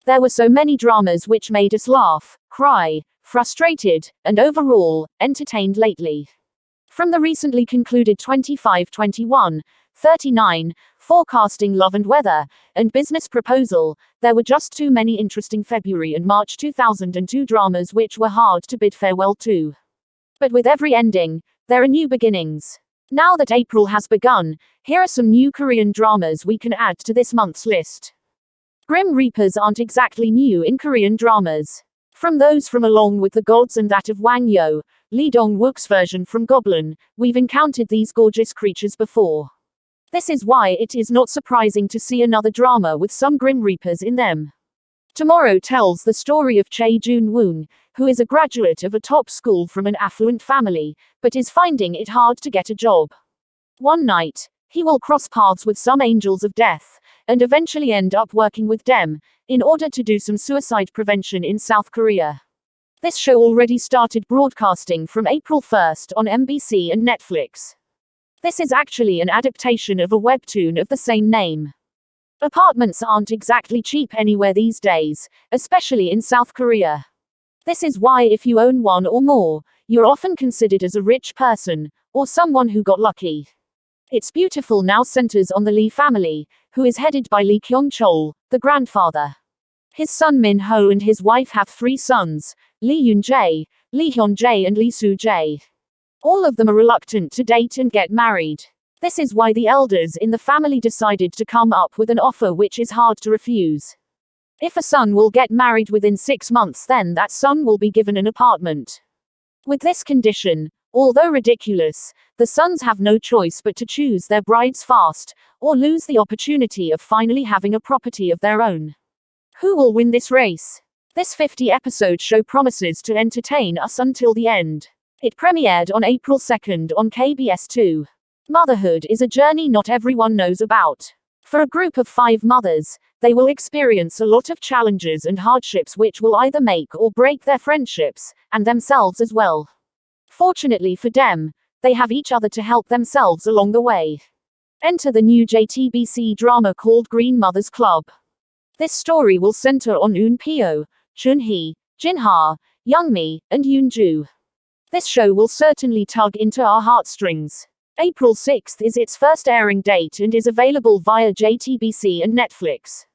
There were so many dramas which made us laugh, cry, frustrated, and overall, entertained lately. From the recently concluded 25, 21, 39, Forecasting Love and Weather, and Business Proposal, there were just too many interesting February and March 2002 dramas which were hard to bid farewell to. But with every ending, there are new beginnings. Now that April has begun, here are some new Korean dramas we can add to this month's list. Grim Reapers aren't exactly new in Korean dramas. From those from Along with the Gods and that of Wang Yo, Lee Dong-wook's version from Goblin, we've encountered these gorgeous creatures before. This is why it is not surprising to see another drama with some Grim Reapers in them. Tomorrow tells the story of Chae Jun-woon, who is a graduate of a top school from an affluent family, but is finding it hard to get a job. One night, he will cross paths with some angels of death, and eventually end up working with them, in order to do some suicide prevention in South Korea. This show already started broadcasting from April 1st on MBC and Netflix. This is actually an adaptation of a webtoon of the same name. Apartments aren't exactly cheap anywhere these days, especially in South Korea. This is why if you own one or more, you're often considered as a rich person, or someone who got lucky. It's Beautiful now centers on the Lee family, who is headed by Lee Kyung-chol, the grandfather. His son Min-ho and his wife have 3 sons, Lee Yoon-jae, Lee Hyun-jae and Lee Soo-jae. All of them are reluctant to date and get married. This is why the elders in the family decided to come up with an offer which is hard to refuse. If a son will get married within 6 months, then that son will be given an apartment. With this condition, although ridiculous, the sons have no choice but to choose their brides fast, or lose the opportunity of finally having a property of their own. Who will win this race? This 50-episode show promises to entertain us until the end. It premiered on April 2nd on KBS2. Motherhood is a journey not everyone knows about. For a group of 5 mothers, they will experience a lot of challenges and hardships which will either make or break their friendships, and themselves as well. Fortunately for them, they have each other to help themselves along the way. Enter the new JTBC drama called Green Mothers Club. This story will center on Eun-pyo, Chun-hee, Jin-ha, Young-mi, and Yoon-ju. This show will certainly tug into our heartstrings. April 6th is its first airing date and is available via JTBC and Netflix.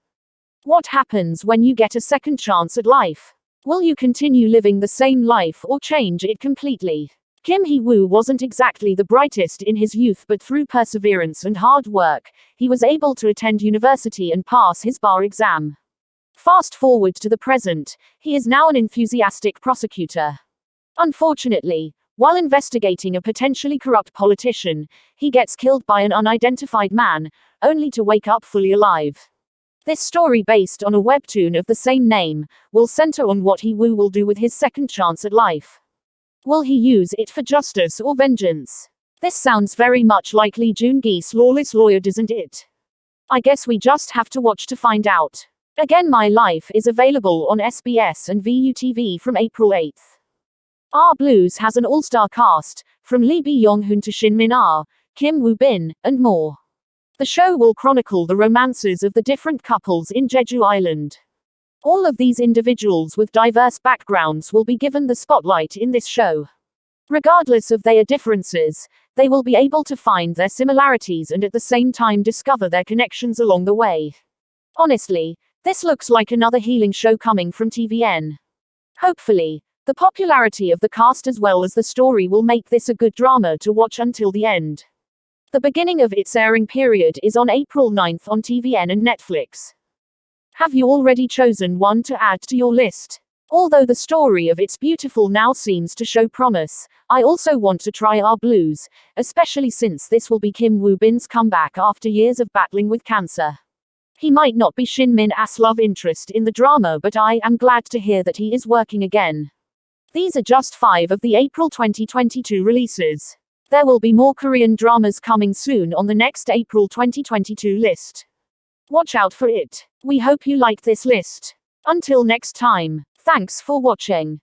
What happens when you get a second chance at life? Will you continue living the same life or change it completely? Kim Hee-woo wasn't exactly the brightest in his youth, but through perseverance and hard work, he was able to attend university and pass his bar exam. Fast forward to the present, he is now an enthusiastic prosecutor. Unfortunately, while investigating a potentially corrupt politician, he gets killed by an unidentified man, only to wake up fully alive. This story, based on a webtoon of the same name, will center on what Hee-woo will do with his second chance at life. Will he use it for justice or vengeance? This sounds very much like Lee Joon-gi's Lawless Lawyer, doesn't it? I guess we just have to watch to find out. Again, My Life is available on SBS and VUTV from April 8th. Our Blues has an all-star cast, from Lee Byung-hun to Shin Min-ah, Kim Woo-bin, and more. The show will chronicle the romances of the different couples in Jeju Island. All of these individuals with diverse backgrounds will be given the spotlight in this show. Regardless of their differences, they will be able to find their similarities and at the same time discover their connections along the way. Honestly, this looks like another healing show coming from TVN. Hopefully, the popularity of the cast as well as the story will make this a good drama to watch until the end. The beginning of its airing period is on April 9th on TVN and Netflix. Have you already chosen one to add to your list? Although the story of It's Beautiful now seems to show promise, I also want to try Our Blues, especially since this will be Kim Woo-bin's comeback after years of battling with cancer. He might not be Shin Min-ah's love interest in the drama, but I am glad to hear that he is working again. These are just 5 of the April 2022 releases. There will be more Korean dramas coming soon on the next April 2022 list. Watch out for it. We hope you liked this list. Until next time, thanks for watching.